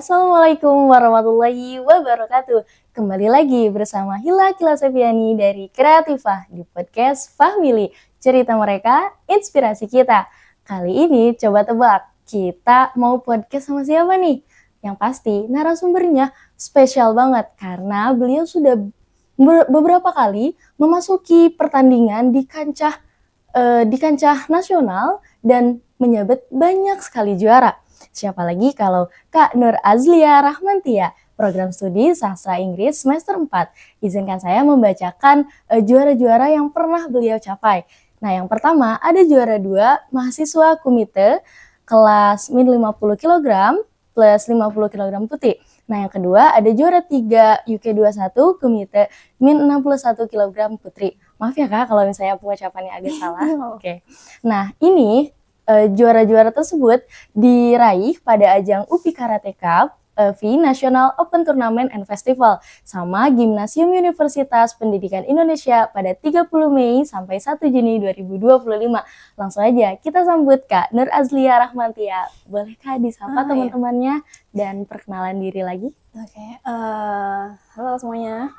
Assalamualaikum warahmatullahi wabarakatuh. Kembali lagi bersama Hila Kila Sepiani dari Kreatifah di podcast Fahmili. Cerita mereka, inspirasi kita. Kali ini coba tebak, kita mau podcast sama siapa nih? Yang pasti narasumbernya spesial banget karena beliau sudah beberapa kali memasuki pertandingan di kancah nasional dan menyabet banyak sekali juara. Siapa lagi kalau Kak Nur Azlia Rahmantia, program studi sastra Inggris semester 4. Izinkan saya membacakan juara-juara yang pernah beliau capai. Nah, yang pertama ada juara 2 mahasiswa komite kelas min 50 kg plus 50 kg putih. Nah, yang kedua ada juara 3 UK21 komite min 61 kg putri. Maaf ya Kak kalau misalnya pengucapannya agak salah. Oke. Nah, ini juara-juara tersebut diraih pada ajang UPI Karate Cup V National Open Tournament and Festival sama Gimnasium Universitas Pendidikan Indonesia pada 30 Mei sampai 1 Juni 2025. Langsung aja kita sambut Kak Nur Azlia Rahmantia. Bolehkah disapa teman-temannya dan perkenalan diri lagi? Oke, halo semuanya.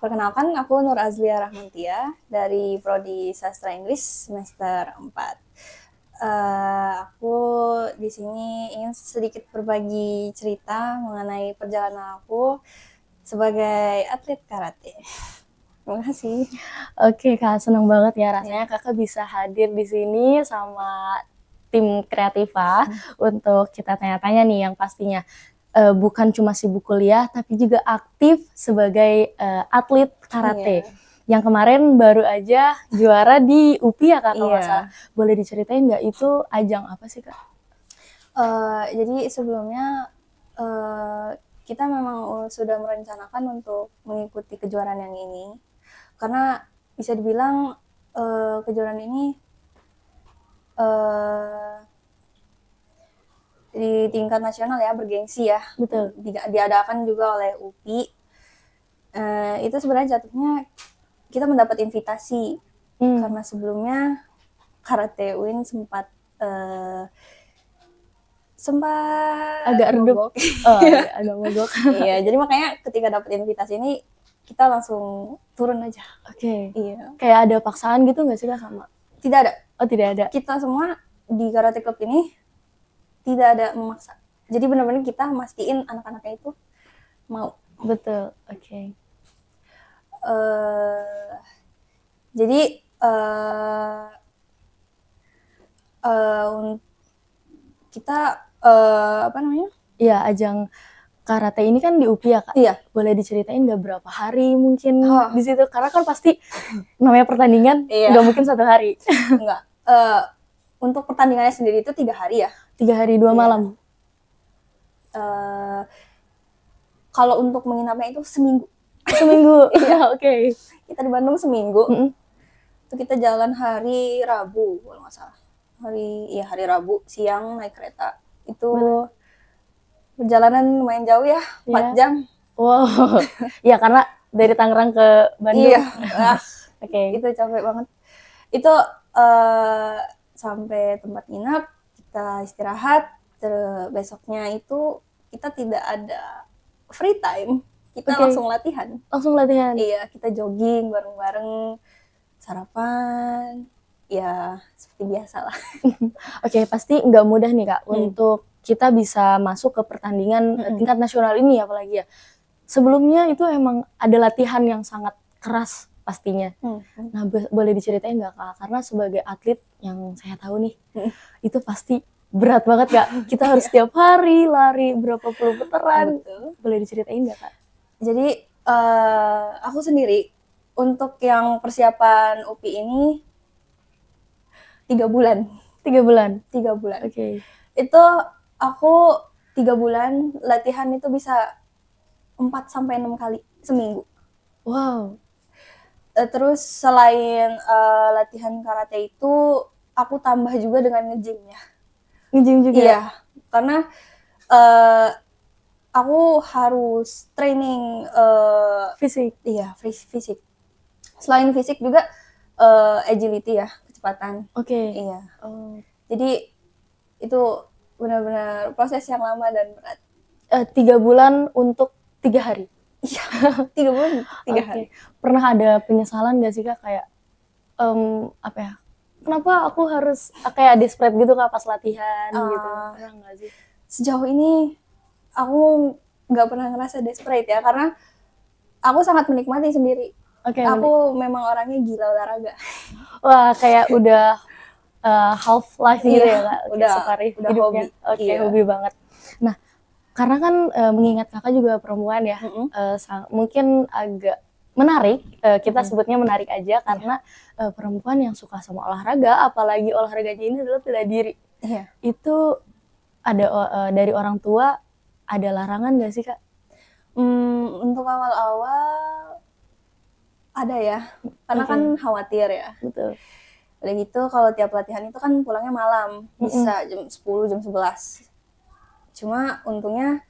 Perkenalkan, aku Nur Azlia Rahmantia dari Prodi Sastra Inggris semester 4. Aku di sini ingin sedikit berbagi cerita mengenai perjalanan aku sebagai atlet karate. Terima kasih. Oke Kak, senang banget ya rasanya Kakak bisa hadir di sini sama tim Kreatifah untuk kita tanya-tanya nih yang pastinya bukan cuma sibuk kuliah tapi juga aktif sebagai atlet karate. Yang kemarin baru aja juara di UPI ya Kak kalau nggak salah. Boleh diceritain nggak itu ajang apa sih Kak? Jadi sebelumnya kita memang sudah merencanakan untuk mengikuti kejuaraan yang ini karena bisa dibilang kejuaraan ini di tingkat nasional ya, bergengsi ya. Betul. Diadakan juga oleh UPI. Itu sebenarnya jatuhnya kita mendapat invitasi karena sebelumnya Karate Win sempat agak redup. Agak mogok. Iya, jadi makanya ketika dapat invitasi ini kita langsung turun aja. Oke. Iya. Kayak ada paksaan gitu nggak sih Kak sama? Tidak ada. Oh tidak ada. Kita semua di Karate Club ini tidak ada memaksa. Jadi benar-benar kita mastiin anak-anaknya itu mau. Betul. Oke. Jadi kita apa namanya? Iya, ajang karate ini kan di UPI ya Kak? Iya. Boleh diceritain nggak berapa hari mungkin di situ? Karena kan pasti namanya pertandingan nggak mungkin 1 hari. Enggak. Untuk pertandingannya sendiri itu 3 hari ya. 3 hari 2 malam. Kalau untuk menginapnya itu seminggu. Seminggu. Iya, oke. Kita di Bandung seminggu. Itu kita jalan hari Rabu kalau nggak salah. Hari Rabu siang naik kereta. Itu perjalanan lumayan jauh ya, 4 jam. Wow. Ya karena dari Tangerang ke Bandung. Iya. Oke. Itu capek banget. Itu sampai tempat nginap, kita istirahat. Besoknya itu kita tidak ada free time. Kita langsung latihan. Langsung latihan. Iya, kita jogging bareng-bareng, sarapan. Ya, seperti biasa lah. Oke, pasti nggak mudah nih Kak untuk kita bisa masuk ke pertandingan tingkat nasional ini apalagi ya. Sebelumnya itu emang ada latihan yang sangat keras pastinya. Nah, boleh diceritain nggak Kak? Karena sebagai atlet yang saya tahu nih, itu pasti berat banget Kak. Kita harus setiap hari lari berapa puluh putaran. Boleh diceritain nggak Kak? Jadi aku sendiri untuk yang persiapan UPI ini 3 bulan. 3 bulan? 3 bulan. Oke. Itu aku 3 bulan latihan itu bisa 4-6 kali seminggu. Wow. Terus selain latihan karate itu, aku tambah juga dengan nge-gym ya. Nge-gym juga? Iya, karena aku harus training fisik. Iya, fisik. Selain fisik juga agility ya, kecepatan. Oke. Iya. Jadi itu benar-benar proses yang lama dan berat. 3 bulan untuk 3 hari? Iya, 3 bulan 3 hari. Pernah ada penyesalan nggak sih Kak kayak, apa ya, kenapa aku harus kayak desperate gitu Kak pas latihan gitu, pernah nggak sih? Sejauh ini aku nggak pernah ngerasa desperate ya, karena aku sangat menikmati sendiri. Aku memang orangnya gila olahraga. Wah, kayak udah half life gitu ya Kak, udah separuh hidupnya. hobi. Hobi banget. Nah, karena kan mengingat Kakak juga perempuan ya, mungkin agak menarik, kita sebutnya menarik aja karena perempuan yang suka sama olahraga, apalagi olahraganya ini adalah bela diri. Itu ada dari orang tua ada larangan nggak sih Kak? Untuk awal-awal ada ya, karena kan khawatir ya. Betul. Udah gitu kalau tiap latihan itu kan pulangnya malam, bisa jam 10, jam 11. Cuma untungnya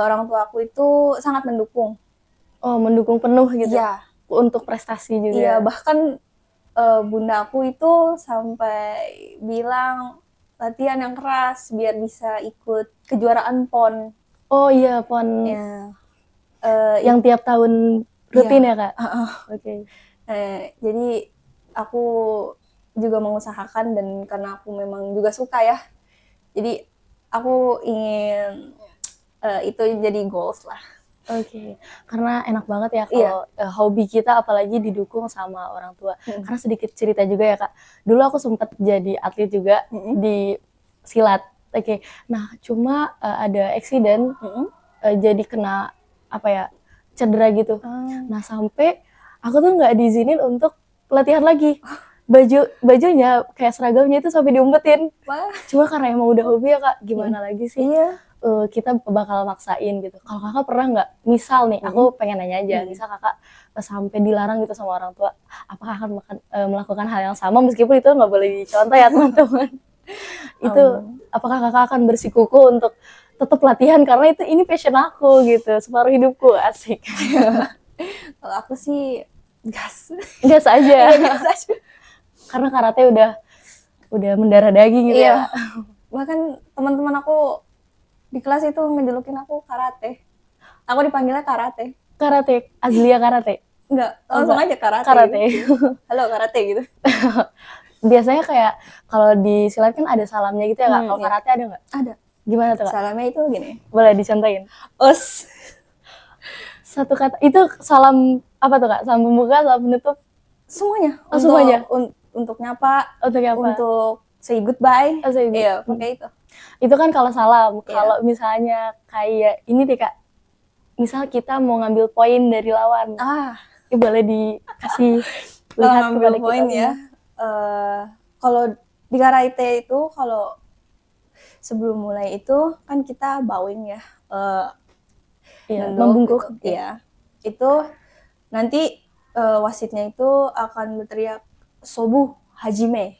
orang tua aku itu sangat mendukung. Oh, mendukung penuh gitu? Iya. Untuk prestasi juga? Iya, bahkan bunda aku itu sampai bilang latihan yang keras biar bisa ikut kejuaraan PON. Oh iya, PON. Ya. Yang tiap tahun rutin ya Kak? Jadi aku juga mengusahakan, dan karena aku memang juga suka ya, jadi aku ingin itu jadi goals lah. Karena enak banget ya kalau hobi kita apalagi didukung sama orang tua. Karena sedikit cerita juga ya Kak, dulu aku sempat jadi atlet juga di silat. Nah cuma ada accident, jadi kena cedera gitu. Nah sampai aku tuh nggak diizinin untuk latihan lagi. Bajunya kayak seragamnya itu sampai diumpetin. Cuma karena emang udah hobi ya Kak, gimana lagi sih? Kita bakal maksain gitu. Kalau Kakak pernah nggak, misal nih, aku pengen nanya aja, misal Kakak sampai dilarang gitu sama orang tua, apakah akan melakukan hal yang sama meskipun itu nggak boleh dicontoh ya teman-teman? Itu apakah Kakak akan bersikuku untuk tetap latihan karena ini passion aku gitu, separuh hidupku, asik. Kalau aku sih gas aja. Karena karate udah mendarah daging gitu ya. Bahkan teman-teman aku di kelas itu ngejulukin aku karate. Aku dipanggilnya karate. Karate, Azlia karate? Enggak, langsung aja karate. Gitu. Halo karate gitu. Biasanya kayak kalau di silat kan ada salamnya gitu ya Kak, kalau karate ada nggak? Ada. Gimana tuh Kak? Salamnya itu gini. Boleh dicontohin? Us. Satu kata, itu salam apa tuh Kak? Salam pembuka, salam penutup? Semuanya. Semuanya? Untuk nyapa, untuk say goodbye. Iya, pakai itu. Itu kan kalau salam. Kalau misalnya kayak ini deh Kak, misal kita mau ngambil poin dari lawan, boleh dikasih lihat kepada kita poin ya. Kalau di karate itu, kalau sebelum mulai itu kan kita bowing ya, membungkuk gitu. Itu nanti wasitnya itu akan berteriak sobu hajime.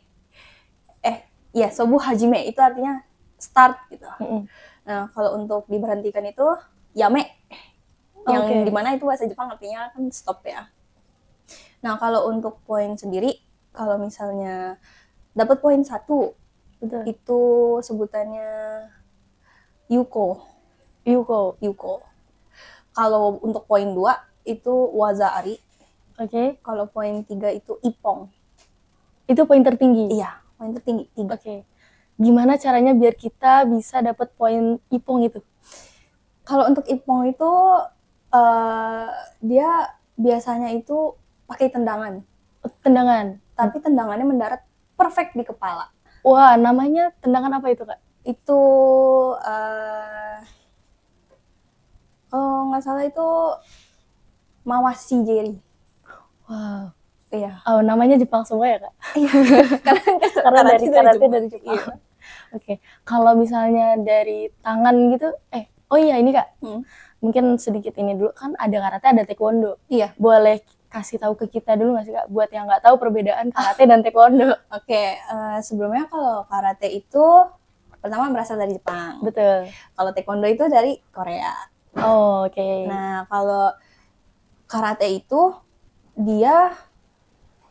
Sobu hajime itu artinya start gitu. Nah kalau untuk diberhentikan itu yame, yang dimana itu bahasa Jepang artinya kan stop ya. Nah kalau untuk poin sendiri, kalau misalnya dapat poin 1, itu sebutannya yuko. Kalau untuk poin 2 itu waza-ari. Kalau poin 3 itu ippon. Itu poin tertinggi? Iya, poin tertinggi 3. Gimana caranya biar kita bisa dapat poin ippon itu? Kalau untuk ippon itu dia biasanya itu pakai tendangan. Tapi tendangannya mendarat perfect di kepala. Wah, namanya tendangan apa itu Kak? Itu kalau nggak salah itu mawashi jeri. Wow. Iya. Namanya Jepang semua ya Kak? Iya. Karena dari karate dari Jepang. Kalau misalnya dari tangan gitu, ini Kak, mungkin sedikit ini dulu, kan ada karate, ada taekwondo. Iya. Boleh kasih tahu ke kita dulu nggak sih Kak, buat yang nggak tahu perbedaan karate dan taekwondo? Sebelumnya kalau karate itu pertama berasal dari Jepang. Betul. Kalau taekwondo itu dari Korea. Nah kalau karate itu dia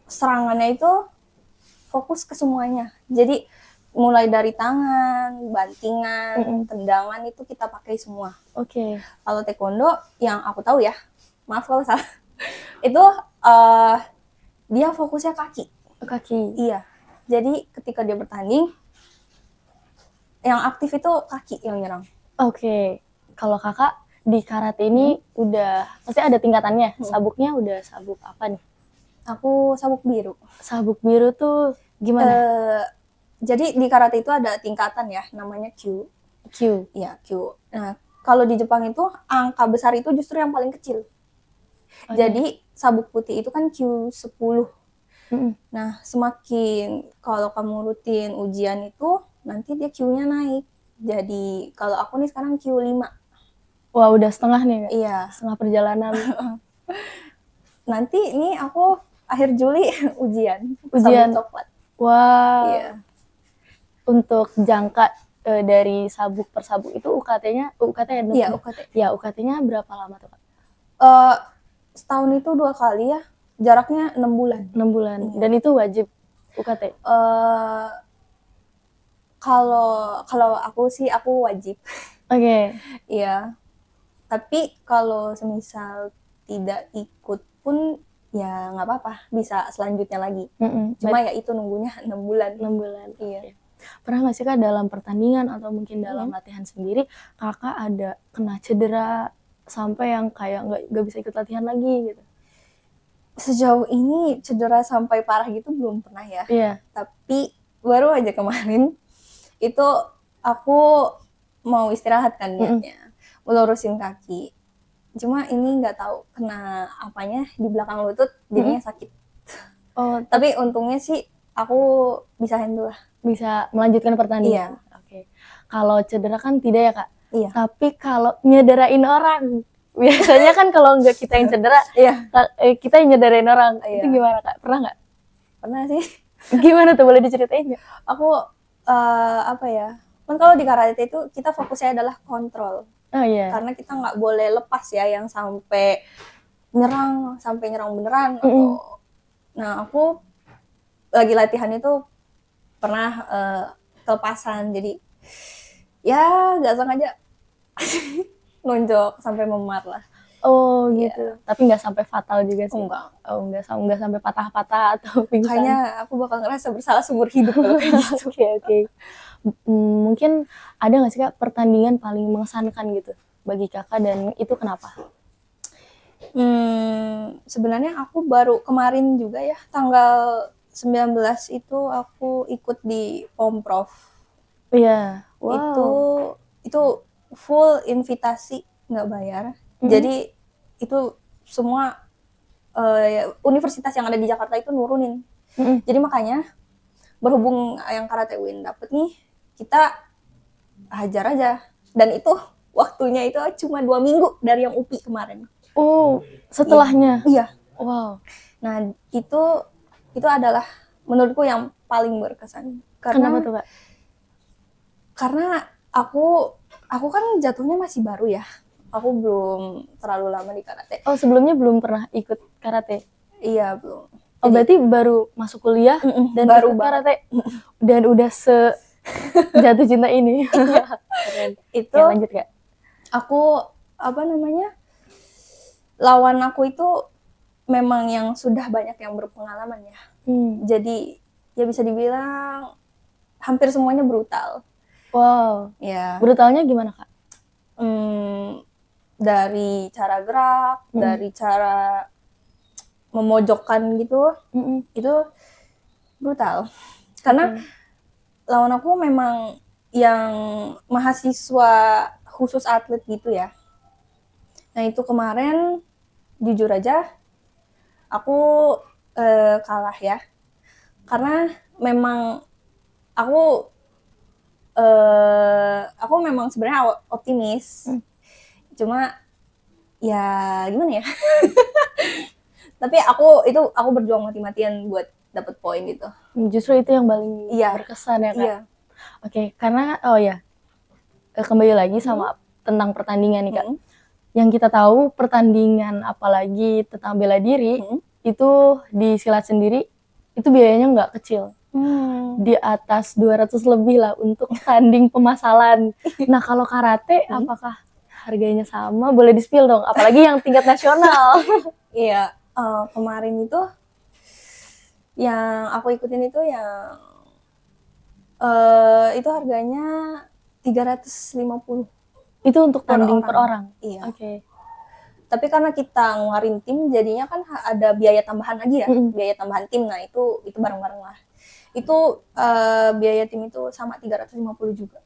serangannya itu fokus ke semuanya. Jadi mulai dari tangan, bantingan, tendangan itu kita pakai semua. Oke. Kalau taekwondo yang aku tahu ya, maaf kalau salah, itu dia fokusnya kaki. Kaki. Iya. Jadi ketika dia bertanding, yang aktif itu kaki yang nyerang. Oke. Kalau kakak di karate ini udah pasti ada tingkatannya. Sabuknya udah sabuk apa nih? Aku sabuk biru. Sabuk biru tuh gimana? Jadi di karate itu ada tingkatan ya, namanya Q. Q. Iya, Q. Nah, kalau di Jepang itu angka besar itu justru yang paling kecil. Jadi sabuk putih itu kan Q10. Nah, semakin kalau kamu rutin ujian itu, nanti dia Q-nya naik. Jadi kalau aku nih sekarang Q5. Wah, udah setengah nih, Kak? Iya. Setengah perjalanan. Nanti ini aku akhir Juli ujian. Ujian. Sabuk coklat. Wah. Iya. Untuk jangka dari sabuk per sabuk itu UKT-nya ya? Iya, UKT. Ya, UKT-nya berapa lama tuh, Kak? Setahun itu 2 kali ya. Jaraknya 6 bulan. 6 bulan. Iya. Dan itu wajib UKT? Kalau aku sih aku wajib. Oke. Iya. Tapi kalau semisal tidak ikut pun ya nggak apa-apa, bisa selanjutnya lagi. Cuma ya itu nunggunya 6 bulan. 6 bulan. Iya. Pernah nggak sih Kak dalam pertandingan atau mungkin dalam latihan sendiri kakak ada kena cedera sampai yang kayak nggak bisa ikut latihan lagi gitu? Sejauh ini cedera sampai parah gitu belum pernah ya. Iya. Tapi baru aja kemarin itu aku mau istirahat kan niatnya, melurusin kaki. Cuma ini nggak tahu kena apanya di belakang lutut jadinya sakit. Oh, tapi untungnya sih aku bisa handle lah. Bisa melanjutkan pertandingan. Iya. Oke. Kalau cedera kan tidak ya Kak? Iya. Tapi kalau nyederain orang, biasanya kan kalau nggak kita yang cedera, kita yang nyederain orang. Itu gimana Kak? Pernah nggak? Pernah sih. Gimana tuh, boleh diceritain nggak? Aku apa ya? Kan kalau di karate itu kita fokusnya adalah kontrol. Oh iya. Karena kita nggak boleh lepas ya yang sampai nyerang beneran. Atau, nah aku lagi latihan itu pernah kelepasan, jadi ya nggak sengaja nonjok sampai memar lah. Oh gitu. Tapi nggak sampai fatal juga sih? Enggak. Oh nggak sampai patah-patah atau pingsan? Kayaknya aku bakal ngerasa bersalah seumur hidup kalau kayak gitu. Oke. Mungkin ada nggak sih Kak pertandingan paling mengesankan gitu bagi kakak, dan itu kenapa? Sebenarnya aku baru kemarin juga ya, tanggal 19 itu aku ikut di Pomprov. Iya. Wow. Itu full invitasi, nggak bayar. Jadi itu semua universitas yang ada di Jakarta itu nurunin. Jadi makanya berhubung yang Karate Win dapet nih, kita hajar aja. Dan itu waktunya itu cuma 2 minggu dari yang UPI kemarin. Oh, setelahnya? Iya. Wow. Nah, itu adalah menurutku yang paling berkesan. Kenapa tuh Kak? Karena aku kan jatuhnya masih baru ya. Aku belum terlalu lama di karate. Oh, sebelumnya belum pernah ikut karate? Iya, belum. Oh, berarti baru masuk kuliah dan baru ikut karate dan udah jatuh cinta ini. Itu ya, lanjut Kak. Aku lawan aku itu memang yang sudah banyak yang berpengalaman ya. Jadi ya bisa dibilang hampir semuanya brutal. Wow. Ya. Brutalnya gimana Kak? Dari cara gerak, dari cara memojokkan gitu, itu brutal. Karena lawan aku memang yang mahasiswa khusus atlet gitu ya. Nah itu kemarin jujur aja aku kalah ya. Karena memang aku memang sebenarnya optimis. Cuma ya gimana ya? Tapi aku berjuang mati-matian buat dapet poin gitu. Justru itu yang paling berkesan ya Kak. Iya. Oke, karena kembali lagi sama tentang pertandingan nih Kak. Yang kita tahu pertandingan apalagi tentang bela diri itu di silat sendiri itu biayanya nggak kecil. Di atas 200 lebih lah untuk tanding pemasalan. Nah, kalau karate apakah harganya sama? Boleh di-spill dong, apalagi yang tingkat nasional. Iya, kemarin itu yang aku ikutin itu yang itu harganya 350. Itu untuk Per tanding per orang. orang? Iya. Oke. Tapi karena kita ngeluarin tim, jadinya kan ada biaya tambahan lagi ya, biaya tambahan tim. Nah itu bareng-bareng lah. Itu biaya tim itu sama 350 juga.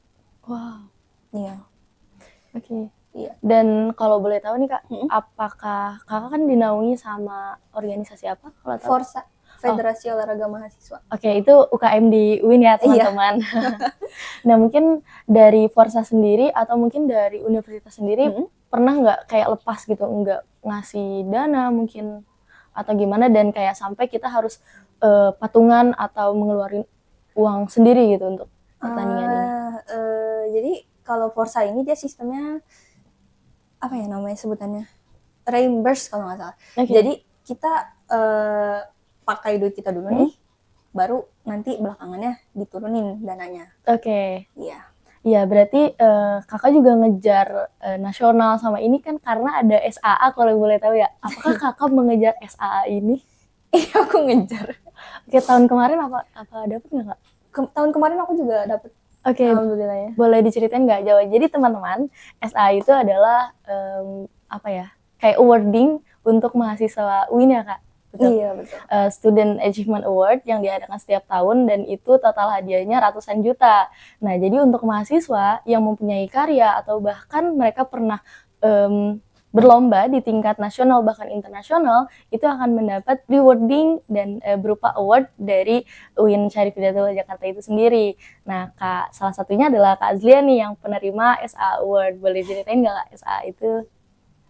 Wow. Iya. Oke. Iya. Dan kalau boleh tahu nih Kak, apakah Kakak kan dinaungi sama organisasi apa kalau tahu? Forsa, Federasi Olahraga Mahasiswa. Oke, itu UKM di UIN ya teman-teman. Nah mungkin dari Forsa sendiri atau mungkin dari universitas sendiri pernah nggak kayak lepas gitu, nggak ngasih dana mungkin atau gimana, dan kayak sampai kita harus patungan atau mengeluarkan uang sendiri gitu untuk pertandingan ini? Jadi kalau Forsa ini dia sistemnya apa ya namanya sebutannya, reimburse kalau nggak salah. Jadi kita pakai duit kita dulu nih, baru nanti belakangannya diturunin dananya. Oke. Iya. Iya, berarti Kakak juga ngejar nasional sama ini kan karena ada SAA kalau boleh tahu ya. Apakah Kakak mengejar SAA ini? Iya, aku ngejar. Oke, tahun kemarin apa dapet nggak Kak? Tahun kemarin aku juga dapet. Oke, Alhamdulillah ya. boleh diceritain nggak Jawa? Jadi teman-teman, SAA itu adalah apa ya? Kayak awarding untuk mahasiswa UIN ya Kak? Betul. Iya, betul. Student Achievement Award yang diadakan setiap tahun, dan itu total hadiahnya ratusan juta. Nah, jadi untuk mahasiswa yang mempunyai karya atau bahkan mereka pernah berlomba di tingkat nasional bahkan internasional, itu akan mendapat rewarding dan berupa award dari UIN Syarif Hidayatullah Jakarta itu sendiri. Nah, Kak, salah satunya adalah Kak Azlia nih yang penerima SAA Award. Boleh ceritain nggak Kak, SAA itu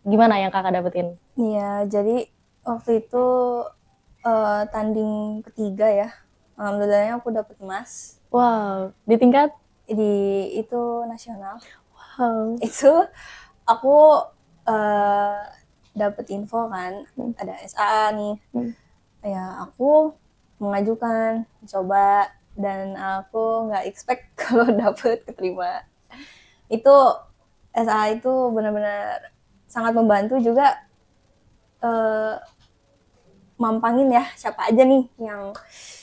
gimana yang Kakak dapetin? Iya, jadi waktu itu tanding ketiga ya. Alhamdulillahnya aku dapet emas. Wow, di tingkat? Itu nasional. Wow. Itu aku dapet info kan, ada SAA nih. Ya aku mengajukan, coba, dan aku nggak expect kalau dapet keterima. Itu SAA itu benar-benar sangat membantu juga, mampangin ya siapa aja nih yang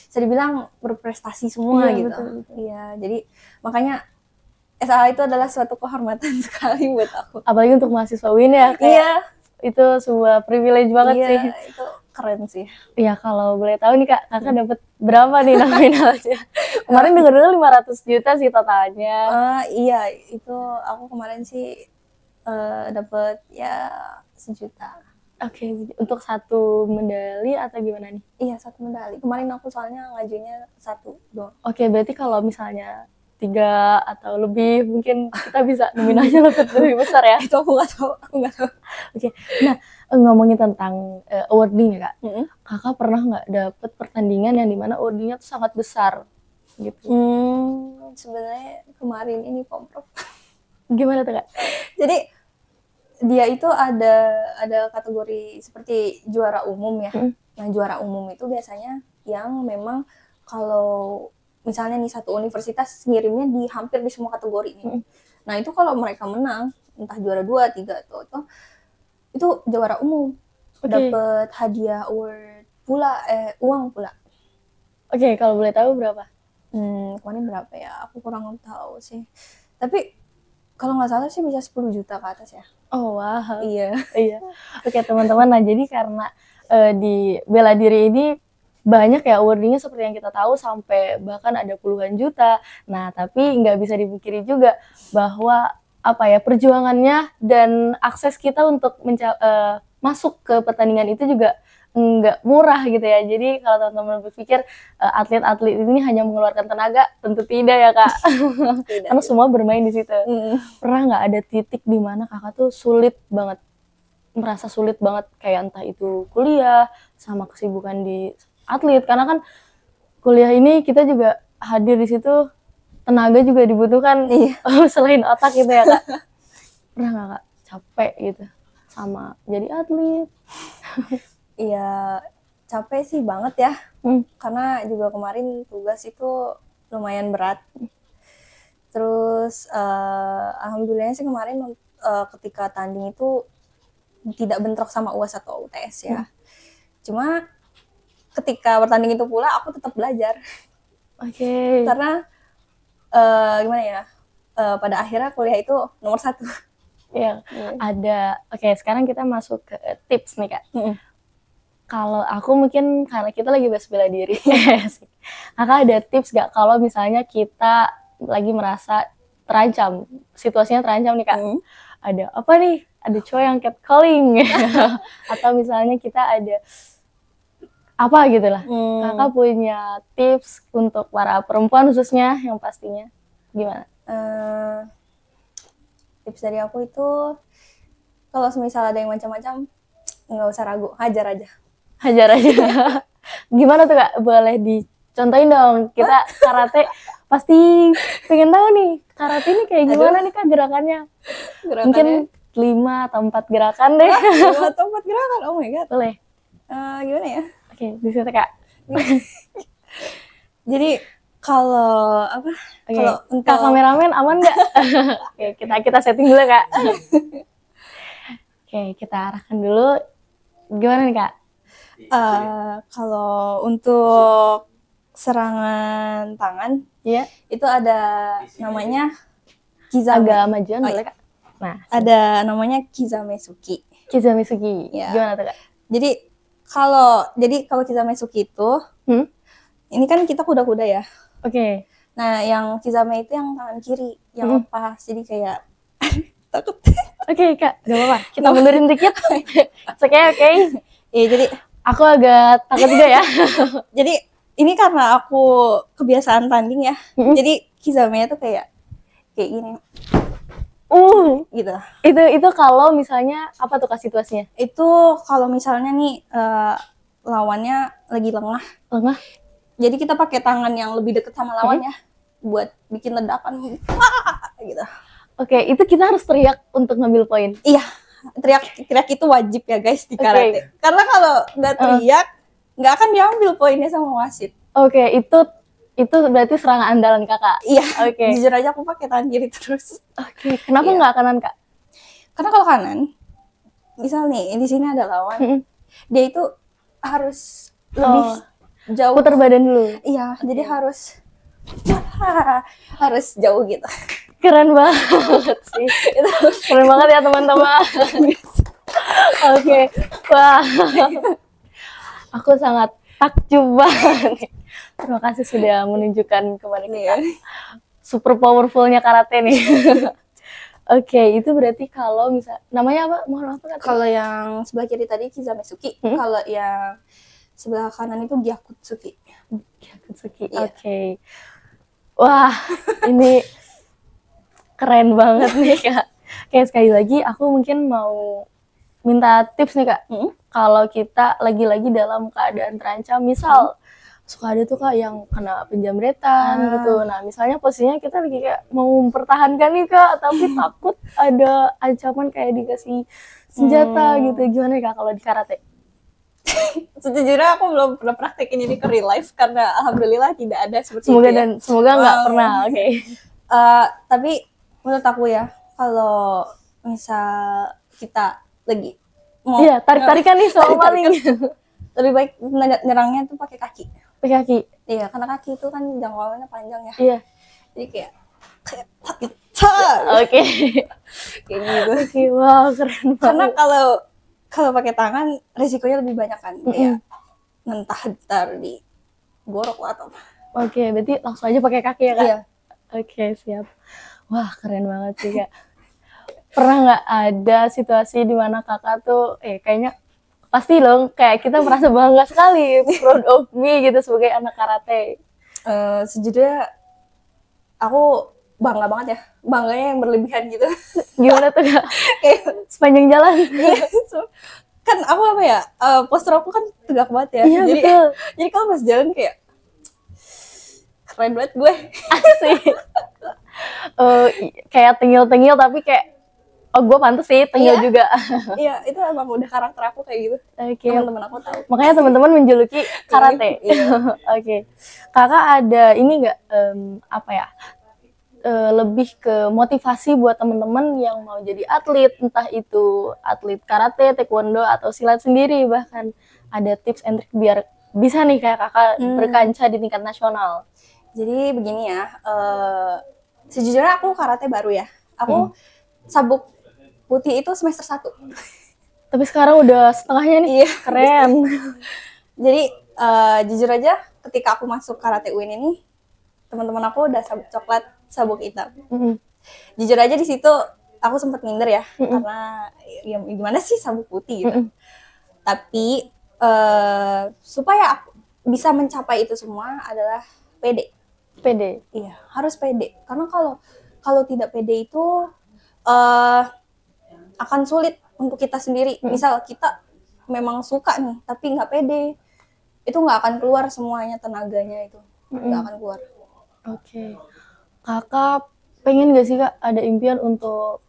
bisa dibilang berprestasi semua gitu. Iya, jadi makanya SAA itu adalah suatu kehormatan sekali buat aku. Apalagi untuk mahasiswa UIN ya, kayak itu sebuah privilege banget sih. Iya, itu keren sih. Iya, kalau boleh tahu nih Kak, Kakak dapat berapa nih nominalnya? Kemarin dengar-dengar 500 juta sih totalnya. Iya, itu aku kemarin sih dapat ya 1 juta. Oke, untuk satu medali atau gimana nih? Iya, 1 medali. Kemarin aku soalnya ngajunya 1 doang. Oke, berarti kalau misalnya 3 atau lebih mungkin kita bisa nominalnya lebih besar ya? Itu aku nggak tahu. Oke, nah ngomongin tentang awarding ya Kak, Kakak pernah nggak dapet pertandingan yang dimana awardingnya tuh sangat besar gitu? Sebenarnya kemarin ini Pomprov. Gimana tuh Kak? Jadi dia itu ada kategori seperti juara umum ya. Nah, juara umum itu biasanya yang memang kalau misalnya nih satu universitas ngirimnya di hampir di semua kategori nih. Nah, itu kalau mereka menang, entah juara 2, 3 atau itu juara umum. Dapat hadiah award pula, uang pula. Oke, kalau boleh tahu berapa? Kemarin berapa ya? Aku kurang tahu sih. Tapi kalau nggak salah sih bisa 10 juta ke atas ya. Oh wow. Iya. Oke teman-teman, nah jadi karena di bela diri ini banyak ya awardingnya seperti yang kita tahu, sampai bahkan ada puluhan juta. Nah tapi nggak bisa dipungkiri juga bahwa apa ya, perjuangannya dan akses kita untuk masuk ke pertandingan itu juga nggak murah gitu ya. Jadi kalau teman-teman berpikir atlet-atlet ini hanya mengeluarkan tenaga, tentu tidak ya Kak. Karena semua bermain di situ. Pernah nggak ada titik di mana Kakak tuh merasa sulit banget, kayak entah itu kuliah sama kesibukan di atlet, karena kan kuliah ini kita juga hadir di situ, tenaga juga dibutuhkan selain otak gitu ya Kak. Pernah nggak Kak capek gitu sama jadi atlet? Iya, capek sih banget ya. Hmm. Karena juga kemarin tugas itu lumayan berat. Terus alhamdulillahnya sih kemarin ketika tanding itu tidak bentrok sama UAS atau UTS ya. Cuma ketika bertanding itu pula aku tetap belajar. Oke. Karena gimana ya? Pada akhirnya kuliah itu nomor 1. Iya. Ada. Oke, sekarang kita masuk ke tips nih Kak. Kalau aku mungkin karena kita lagi bahas bela diri. Kakak ada tips gak kalau misalnya kita lagi merasa terancam, situasinya terancam nih Kak. Ada apa nih? Ada cowok yang catcalling. Atau misalnya kita ada apa gitu lah. Kakak punya tips untuk para perempuan khususnya yang pastinya gimana? Tips dari aku itu kalau misal ada yang macam-macam nggak usah ragu, hajar aja. Gimana tuh Kak? Boleh dicontohin dong. Kita karate pasti pengen tahu nih. Karate ini kayak gimana nih Kak gerakannya? Mungkin 5 atau 4 gerakan deh. 5 atau 4 gerakan? Oh my god. Boleh. Gimana ya? Oke, di situ Kak. Jadi kalau apa? Kalau untuk Kak kameramen aman nggak? Oke, kita setting dulu Kak. Oke, kita arahkan dulu. Gimana nih Kak? Kalau untuk serangan tangan, itu ada namanya kizame. Agak majuan boleh Kak? Nah, ada namanya kizamesuki. Ya. Gimana tuh Kak? Jadi kalau kizamesuki itu, ini kan kita kuda-kuda ya. Oke. Nah, yang kizame itu yang tangan kiri, yang lepas. Jadi kayak takut. Oke Kak, gak apa-apa. Kita mundurin dikit. Oke. Iya, jadi aku agak takut juga ya. Jadi ini karena aku kebiasaan tanding ya. Jadi kizame-nya tuh kayak gini. Gitu. Itu kalau misalnya apa tuh Kak situasinya? Itu kalau misalnya nih lawannya lagi lengah. Jadi kita pakai tangan yang lebih dekat sama lawannya buat bikin ledakan gitu. Oke, itu kita harus teriak untuk ngambil poin. Iya, teriak itu wajib ya guys di karate. Karena kalau nggak teriak, nggak akan diambil poinnya sama wasit. Oke, itu berarti serangan andalan Kakak. Iya. Oke. Jujur aja aku pakai tangan kiri terus. Oke. Kenapa nggak kanan Kak? Karena kalau kanan, misal nih di sini ada lawan, dia itu harus lebih jauh. Putar badan dulu. Iya, jadi harus jauh gitu. Keren banget sih. Keren banget ya teman-teman. Oke. Wah. Aku sangat takjub banget. Terima kasih sudah menunjukkan kepada kita super powerfulnya karate nih. Oke, itu berarti kalau namanya apa? Mohon apa? Kalau yang sebelah kiri tadi kizamesuki, kalau yang sebelah kanan itu gyakutsuki. Oke. Wah, ini keren banget nih Kak. Kayak sekali lagi aku mungkin mau minta tips nih Kak. Kalau kita lagi-lagi dalam keadaan terancam, misal suka ada tuh Kak yang kena penjamretan gitu. Nah, misalnya posisinya kita lagi kayak mau mempertahankan nih Kak, tapi takut ada ancaman kayak dikasih senjata gitu. Gimana Kak kalau di karate? Sejujurnya aku belum pernah praktekin ini ke real life karena alhamdulillah tidak ada seperti itu. Semoga nggak pernah. Oke. Tapi menurut aku ya, kalau misal kita lagi mau tarik-tarikan nih sama maling, lebih baik nyerangnya tuh pakai kaki. Iya, karena kaki itu kan jangkauannya panjang ya. Iya. Jadi kayak Oke. Kayak gitu. Oke, wow, keren banget. Karena kalau pakai tangan risikonya lebih banyak kan, kayak mentah ntar di gorok atau apa. Oke, berarti langsung aja pakai kaki ya Kak? Iya. Oke, siap. Wah, keren banget sih Kak. Pernah nggak ada situasi di mana Kakak tuh, kayaknya pasti dong, kayak kita merasa bangga sekali, proud of me gitu sebagai anak karate. Sejujurnya aku bangga banget ya, bangganya yang berlebihan gitu. Gimana tuh Kak? Sepanjang jalan. Kan aku apa ya, postur aku kan tegak banget ya. Iya, betul. Jadi kalau pas jalan kayak keren banget gue. Asik. Kayak tengil-tengil tapi kayak Oh, gue pantes sih, Iya. Tengil juga. Iya, itu emang udah karakter aku kayak gitu. Oke. Teman-teman aku tahu. Makanya teman-teman menjuluki karate. Iya. Oke. Kakak ada ini nggak apa ya? Lebih ke motivasi buat teman-teman yang mau jadi atlet, entah itu atlet karate, taekwondo atau silat sendiri, bahkan ada tips and trick biar bisa nih kayak kakak berkancah di tingkat nasional. Jadi begini ya, sejujurnya aku karate baru ya. Aku sabuk putih itu semester 1. Tapi sekarang udah setengahnya nih. Iya. Keren. Jadi jujur aja ketika aku masuk karate UIN ini, teman-teman aku udah sabuk coklat, sabuk hitam. Jujur aja di situ aku sempat minder ya, karena ya gimana sih sabuk putih gitu. Tapi supaya aku bisa mencapai itu semua adalah pede. Pede. Iya, harus pede. Karena kalau tidak pede itu akan sulit untuk kita sendiri. Misal kita memang suka nih, tapi nggak pede, itu nggak akan keluar semuanya tenaganya itu, nggak akan keluar. Oke. Kakak pengen gak sih Kak ada impian untuk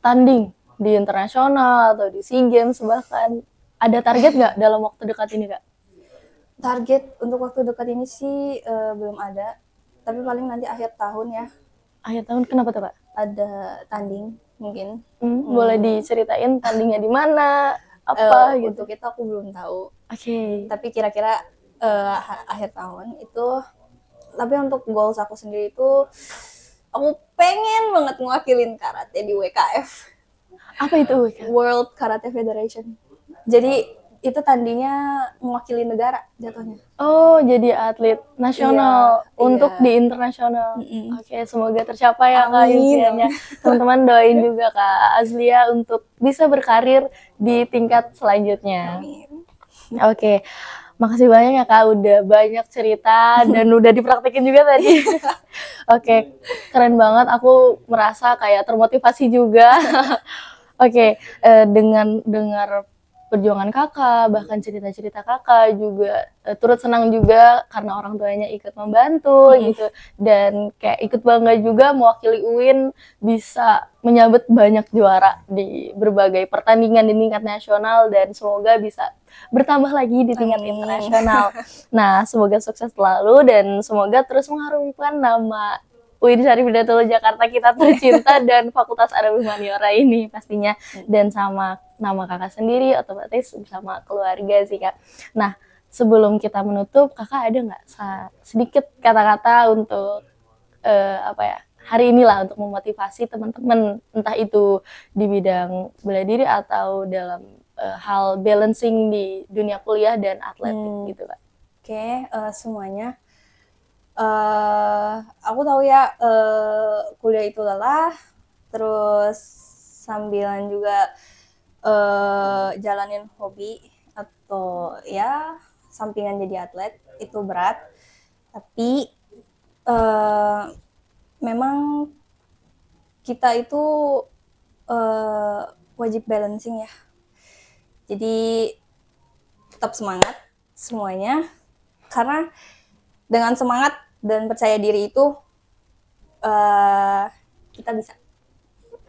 tanding di internasional atau di SEA Games bahkan? Ada target nggak dalam waktu dekat ini Kak? Target untuk waktu dekat ini sih belum ada, tapi paling nanti akhir tahun ya. Akhir tahun kenapa tuh Kak? Ada tanding mungkin. Boleh diceritain tandingnya di mana? Apa gitu? Untuk itu aku belum tahu. Oke. Tapi kira-kira akhir tahun itu. Tapi untuk goals aku sendiri itu, aku pengen banget ngewakilin karate di WKF. Apa itu WKF? World Karate Federation. Jadi itu tandingnya mewakili negara jatuhnya. Oh, jadi atlet nasional untuk iya. di internasional. Oke, semoga tercapai ya Kak Amin. impiannya. Teman-teman doain juga Kak Azlia untuk bisa berkarir di tingkat selanjutnya. Amin. Oke, makasih banyak ya Kak udah banyak cerita dan udah dipraktekin juga tadi. Oke, keren banget. Aku merasa kayak termotivasi juga. Oke, dengan dengar perjuangan kakak, bahkan cerita-cerita kakak juga turut senang juga karena orang tuanya ikut membantu gitu, dan kayak ikut bangga juga mewakili UIN bisa menyabet banyak juara di berbagai pertandingan di tingkat nasional dan semoga bisa bertambah lagi di tingkat internasional. Nah, semoga sukses selalu dan semoga terus mengharumkan nama UIN Syarif Hidayatullah Jakarta kita tercinta dan Fakultas Arabi Humaniora ini pastinya, dan sama nama kakak sendiri otomatis bersama keluarga sih Kak. Nah, sebelum kita menutup, kakak ada nggak sedikit kata-kata untuk apa ya, hari inilah untuk memotivasi teman-teman, entah itu di bidang bela diri atau dalam hal balancing di dunia kuliah dan atletik gitu Kak. Oke, semuanya. Aku tahu ya kuliah itu lelah, terus sambilan juga jalanin hobi atau ya sampingan jadi atlet itu berat, tapi memang kita itu wajib balancing ya. Jadi tetap semangat semuanya, karena dengan semangat dan percaya diri itu kita bisa.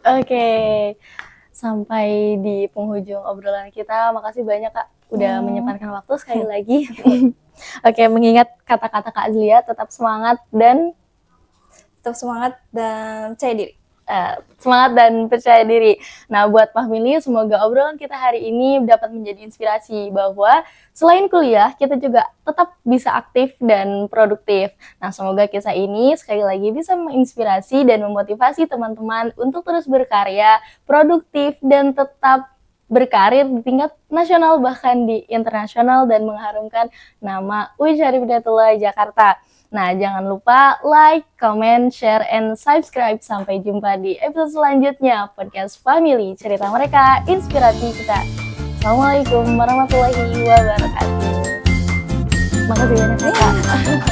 Oke, sampai di penghujung obrolan kita. Makasih banyak Kak udah menyempatkan waktu sekali lagi. Oke, mengingat kata-kata Kak Azlia, tetap semangat dan percaya diri. Semangat dan percaya diri. Nah, buat Fahmili, semoga obrolan kita hari ini dapat menjadi inspirasi bahwa selain kuliah, kita juga tetap bisa aktif dan produktif. Nah, semoga kisah ini sekali lagi bisa menginspirasi dan memotivasi teman-teman untuk terus berkarya, produktif, dan tetap berkarir di tingkat nasional bahkan di internasional dan mengharumkan nama UIN Syarif Hidayatullah Jakarta. Nah, jangan lupa like, comment, share, and subscribe. Sampai jumpa di episode selanjutnya Podcast Family, cerita mereka, inspirasi kita. Assalamualaikum warahmatullahi wabarakatuh. Makasih banyak Kak.